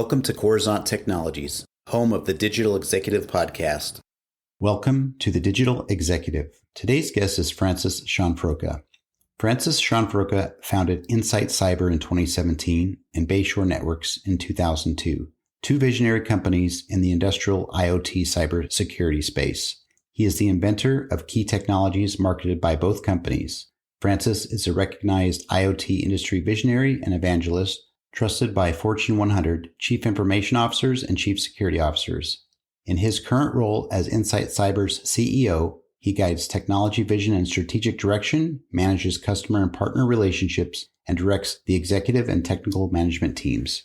Welcome to Coruzant Technologies, home of the Digital Executive Podcast. Welcome to the Digital Executive. Today's guest is Francis Cianfrocca. Francis Cianfrocca founded InsightCyber in 2017 and Bayshore Networks in 2002, two visionary companies in the industrial IoT cybersecurity space. He is the inventor of key technologies marketed by both companies. Francis is a recognized IoT industry visionary and evangelist, trusted by Fortune 100 chief information officers and chief security officers. In his current role as InsightCyber's CEO, he guides technology vision and strategic direction, manages customer and partner relationships, and directs the executive and technical management teams.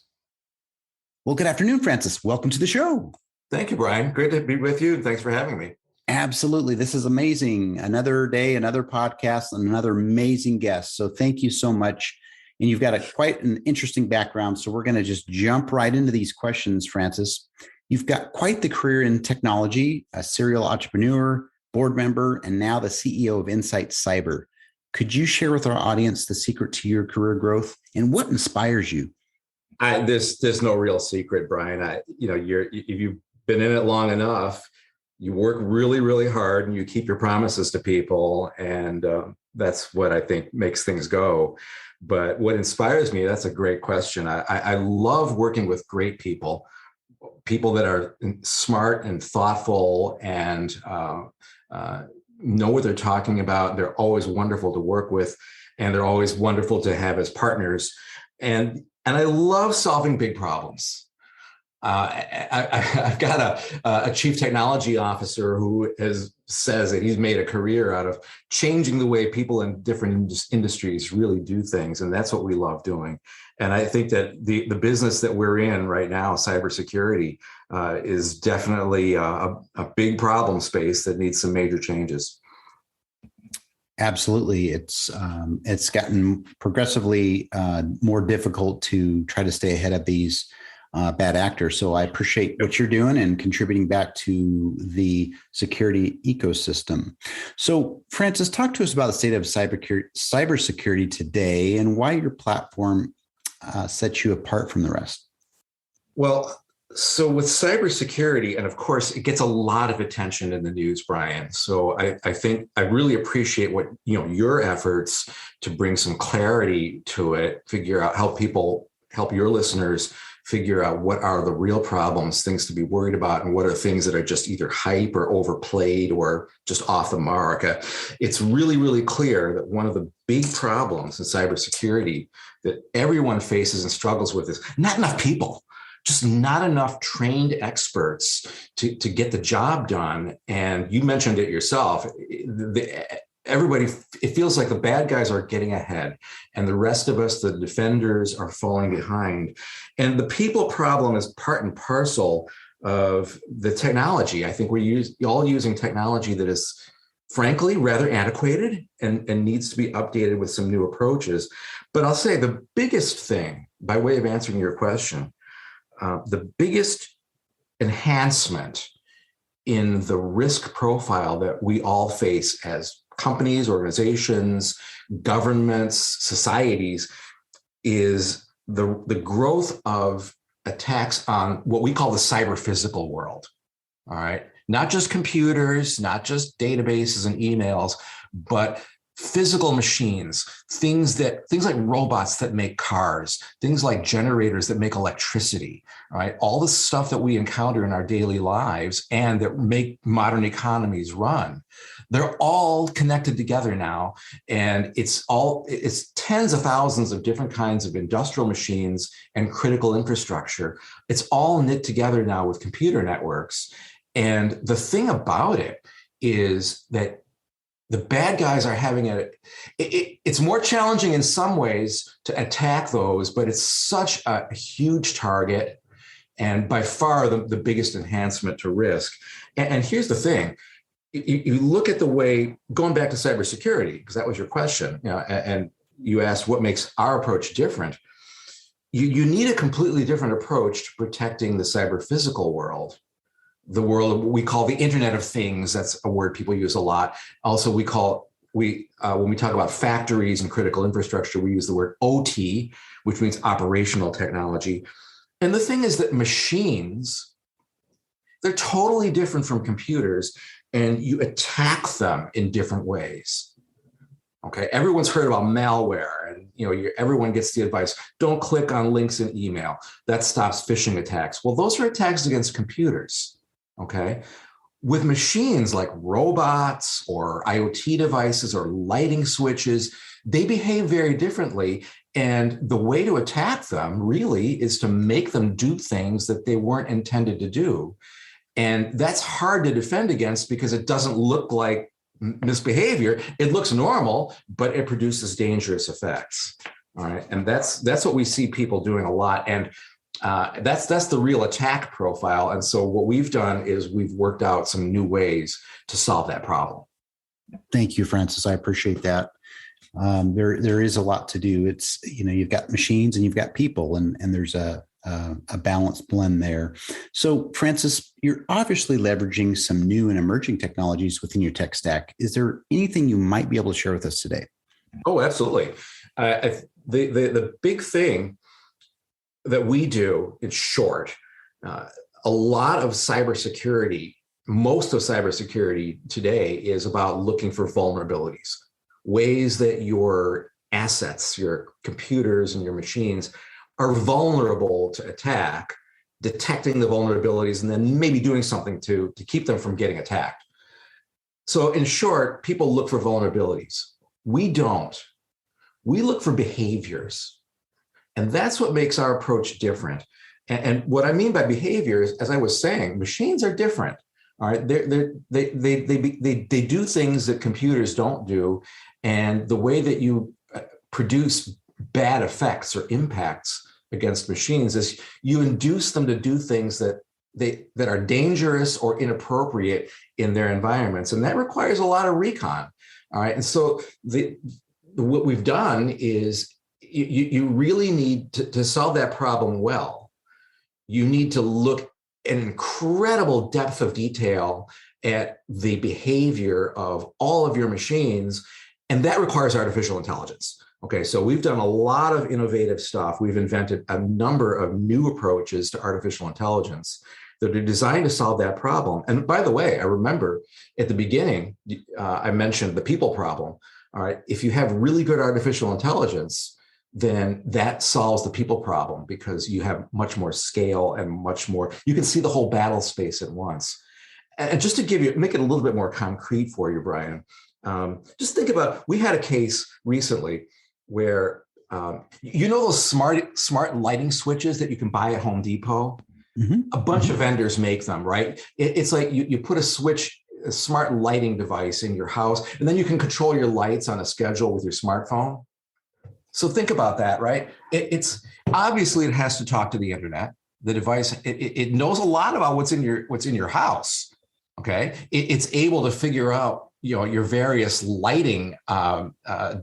Well, good afternoon, Francis. Welcome to the show. Thank you, Brian. Great to be with you. Thanks for having me. Absolutely. This is amazing. Another day, another podcast, and another amazing guest. So thank you so much. And you've got quite an interesting background. So we're going to just jump right into these questions, Francis. You've got quite the career in technology, a serial entrepreneur, board member, and now the CEO of InsightCyber. Could you share with our audience the secret to your career growth and what inspires you? There's no real secret, Brian. If you've been in it long enough, you work really, really hard and you keep your promises to people. And that's what I think makes things go. But what inspires me, that's a great question. I love working with great people that are smart and thoughtful and know what they're talking about. They're always wonderful to work with, and they're always wonderful to have as partners. And I love solving big problems. I've got a chief technology officer who says that he's made a career out of changing the way people in different industries really do things. And that's what we love doing. And I think that the business that we're in right now, cybersecurity, is definitely a big problem space that needs some major changes. Absolutely. It's gotten progressively more difficult to try to stay ahead of these bad actors. So I appreciate what you're doing and contributing back to the security ecosystem. So Francis, talk to us about the state of cybersecurity today and why your platform sets you apart from the rest. Well, so with cybersecurity, and of course, it gets a lot of attention in the news, Brian. So I think I really appreciate what your efforts to bring some clarity to it, figure out how people help your listeners figure out what are the real problems, things to be worried about, and what are things that are just either hype or overplayed or just off the mark. It's really, really clear that one of the big problems in cybersecurity that everyone faces and struggles with is not enough people. Just not enough trained experts to get the job done. And you mentioned it yourself. Everybody, it feels like the bad guys are getting ahead and the rest of us, the defenders, are falling behind. And the people problem is part and parcel of the technology. I think we're all using technology that is frankly rather antiquated and needs to be updated with some new approaches. But I'll say the biggest thing, by way of answering your question, the biggest enhancement in the risk profile that we all face as companies, organizations, governments, societies is the growth of attacks on what we call the cyber physical world. All right. Not just computers, not just databases and emails, but physical machines, things like robots that make cars, things like generators that make electricity, right? All the stuff that we encounter in our daily lives and that make modern economies run. They're all connected together now. And it's tens of thousands of different kinds of industrial machines and critical infrastructure. It's all knit together now with computer networks. And the thing about it is that the bad guys are having it's more challenging in some ways to attack those, but it's such a huge target and by far the biggest enhancement to risk. And here's the thing. You look at the way, going back to cybersecurity, because that was your question, and you asked what makes our approach different. You need a completely different approach to protecting the cyber physical world. The world we call the Internet of Things. That's a word people use a lot. Also, when we talk about factories and critical infrastructure, we use the word OT, which means operational technology. And the thing is that machines, they're totally different from computers, and you attack them in different ways. Okay, everyone's heard about malware, and everyone gets the advice: don't click on links in email. That stops phishing attacks. Well, those are attacks against computers. Okay, with machines like robots or IoT devices or lighting switches, they behave very differently. And the way to attack them really is to make them do things that they weren't intended to do. And that's hard to defend against because it doesn't look like misbehavior. It looks normal, but it produces dangerous effects. All right. And that's what we see people doing a lot. And that's the real attack profile. And so what we've done is we've worked out some new ways to solve that problem. Thank you, Francis. I appreciate that. There is a lot to do. It's, you've got machines and you've got people, and there's a balanced blend there. So, Francis, you're obviously leveraging some new and emerging technologies within your tech stack. Is there anything you might be able to share with us today? Oh, absolutely. The big thing that we do, in short, a lot of cybersecurity, most of cybersecurity today is about looking for vulnerabilities, ways that your assets, your computers and your machines are vulnerable to attack, detecting the vulnerabilities, and then maybe doing something to keep them from getting attacked. So in short, people look for vulnerabilities. We don't. We look for behaviors. And that's what makes our approach different. And what I mean by behaviors, as I was saying, machines are different. All right, they do things that computers don't do. And the way that you produce bad effects or impacts against machines is you induce them to do things that are dangerous or inappropriate in their environments, and that requires a lot of recon. All right, and so what we've done is you really need to solve that problem well. You need to look at an incredible depth of detail at the behavior of all of your machines, and that requires artificial intelligence. Okay, so we've done a lot of innovative stuff. We've invented a number of new approaches to artificial intelligence that are designed to solve that problem. And by the way, I remember at the beginning, I mentioned the people problem. All right, if you have really good artificial intelligence, then that solves the people problem because you have much more scale and much more, you can see the whole battle space at once. And just to make it a little bit more concrete for you, Brian, just think about, we had a case recently where, those smart lighting switches that you can buy at Home Depot? Mm-hmm. A bunch of vendors make them, right? It's like you put a smart lighting device in your house, and then you can control your lights on a schedule with your smartphone. So think about that, right? It's obviously it has to talk to the internet. The device, it knows a lot about what's in your house. Okay, it's able to figure out your various lighting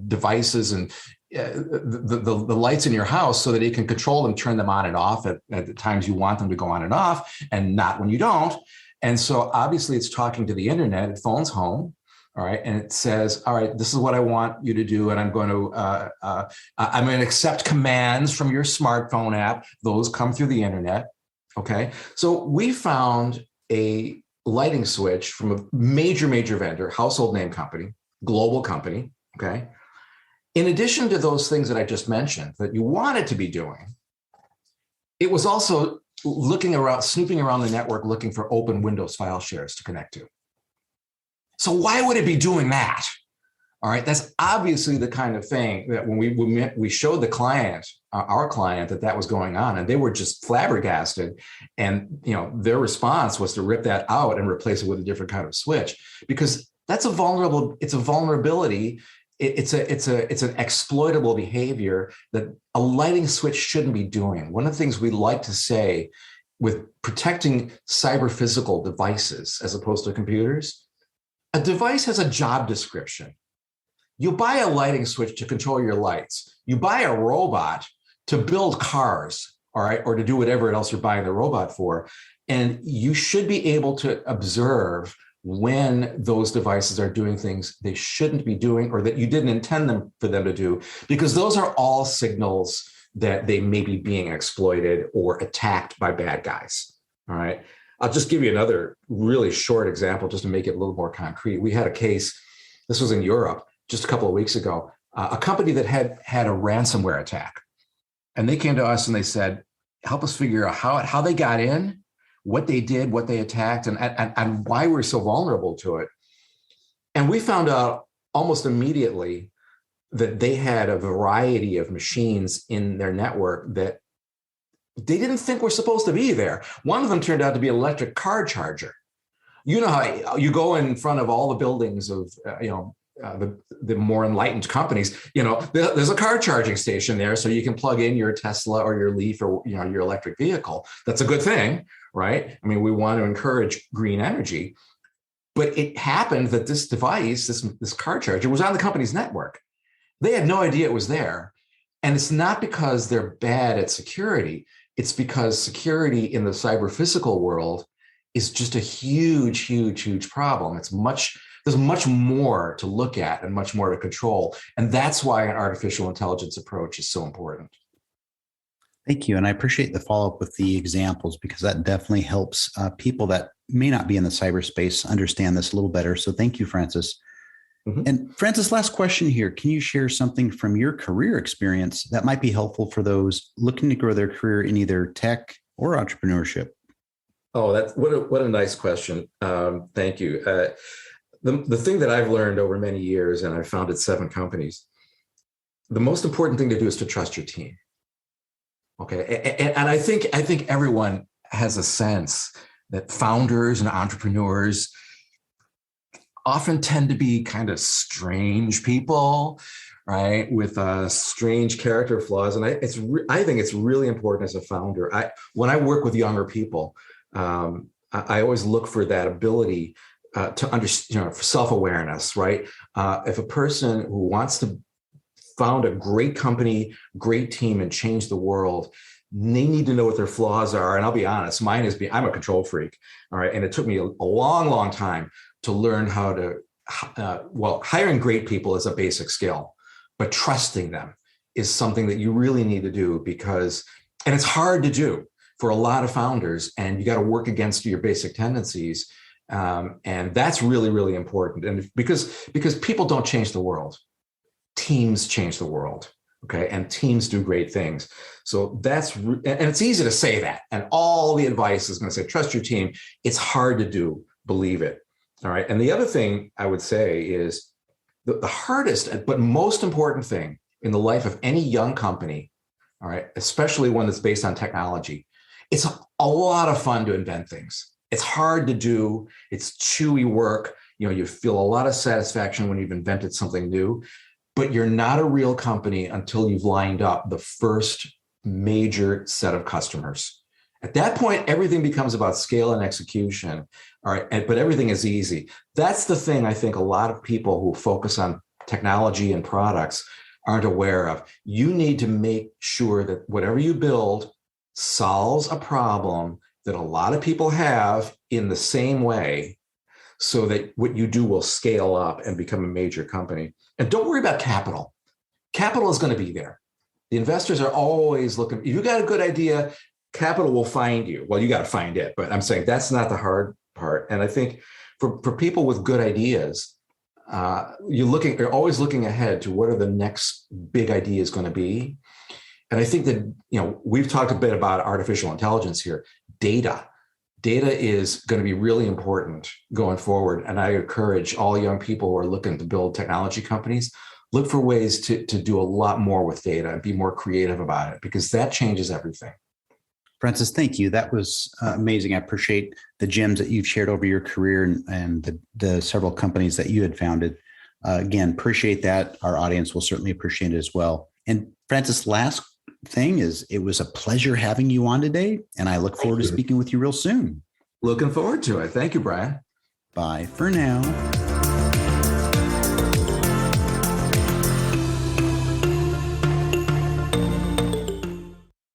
devices and the lights in your house, so that it can control them, turn them on and off at the times you want them to go on and off, and not when you don't. And so obviously it's talking to the internet. It phones home. All right. And it says, all right, this is what I want you to do. And I'm going to accept commands from your smartphone app. Those come through the internet. Okay. So we found a lighting switch from a major vendor, household name company, global company. Okay. In addition to those things that I just mentioned that you wanted to be doing, it was also snooping around the network, looking for open Windows file shares to connect to. So why would it be doing that? All right, that's obviously the kind of thing that when we showed the client, our client, that was going on, and they were just flabbergasted. And their response was to rip that out and replace it with a different kind of switch, because it's a vulnerability. It's an exploitable behavior that a lighting switch shouldn't be doing. One of the things we like to say with protecting cyber physical devices as opposed to computers, a device has a job description. You buy a lighting switch to control your lights. You buy a robot to build cars, all right, or to do whatever else you're buying the robot for. And you should be able to observe when those devices are doing things they shouldn't be doing, or that you didn't intend for them to do, because those are all signals that they may be being exploited or attacked by bad guys. All right. I'll just give you another really short example just to make it a little more concrete. We had a case, this was in Europe just a couple of weeks ago, a company that had a ransomware attack. And they came to us and they said, help us figure out how they got in, what they did, what they attacked, and why we're so vulnerable to it. And we found out almost immediately that they had a variety of machines in their network that they didn't think were supposed to be there. One of them turned out to be an electric car charger. You know how you go in front of all the buildings of, the more enlightened companies, there's a car charging station there so you can plug in your Tesla or your Leaf or, your electric vehicle. That's a good thing, right? I mean, we want to encourage green energy, but it happened that this device, this car charger was on the company's network. They had no idea it was there. And it's not because they're bad at security. It's because security in the cyber physical world is just a huge, huge, huge problem. There's much more to look at and much more to control. And that's why an artificial intelligence approach is so important. Thank you. And I appreciate the follow-up with the examples, because that definitely helps people that may not be in the cyberspace understand this a little better. So thank you, Francis. Mm-hmm. And Francis, last question here. Can you share something from your career experience that might be helpful for those looking to grow their career in either tech or entrepreneurship? Oh, that's what a nice question. Thank you. The thing that I've learned over many years, and I've founded 7 companies, the most important thing to do is to trust your team. Okay, and I think everyone has a sense that founders and entrepreneurs often tend to be kind of strange people, right, with strange character flaws. And I think it's really important as a founder. When I work with younger people, I always look for that ability to understand, for self-awareness, right? If a person who wants to found a great company, great team, and change the world, they need to know what their flaws are. And I'll be honest, mine is I'm a control freak, all right? And it took me a long, long time to learn how to, hiring great people is a basic skill, but trusting them is something that you really need to do and it's hard to do for a lot of founders, and you got to work against your basic tendencies. And that's really, really important. And because people don't change the world, teams change the world. Okay. And teams do great things. So and it's easy to say that. And all the advice is going to say, trust your team. It's hard to do, believe it. All right. And the other thing I would say is the hardest, but most important thing in the life of any young company, all right, especially one that's based on technology, it's a lot of fun to invent things. It's hard to do. It's chewy work. You feel a lot of satisfaction when you've invented something new, but you're not a real company until you've lined up the first major set of customers. At that point, everything becomes about scale and execution. All right, but everything is easy. That's the thing I think a lot of people who focus on technology and products aren't aware of. You need to make sure that whatever you build solves a problem that a lot of people have in the same way, so that what you do will scale up and become a major company. And don't worry about capital. Capital is going to be there. The investors are always looking. If you got a good idea, capital will find you. Well, you got to find it, but I'm saying that's not the hard part. And I think for people with good ideas, you're always looking ahead to what are the next big ideas going to be. And I think that, we've talked a bit about artificial intelligence here. Data is going to be really important going forward. And I encourage all young people who are looking to build technology companies, look for ways to do a lot more with data and be more creative about it, because that changes everything. Francis, thank you. That was amazing. I appreciate the gems that you've shared over your career and the several companies that you had founded. Again, appreciate that. Our audience will certainly appreciate it as well. And Francis, last thing is, it was a pleasure having you on today, and I look forward to speaking with you real soon. Looking forward to it. Thank you, Brian. Bye for now.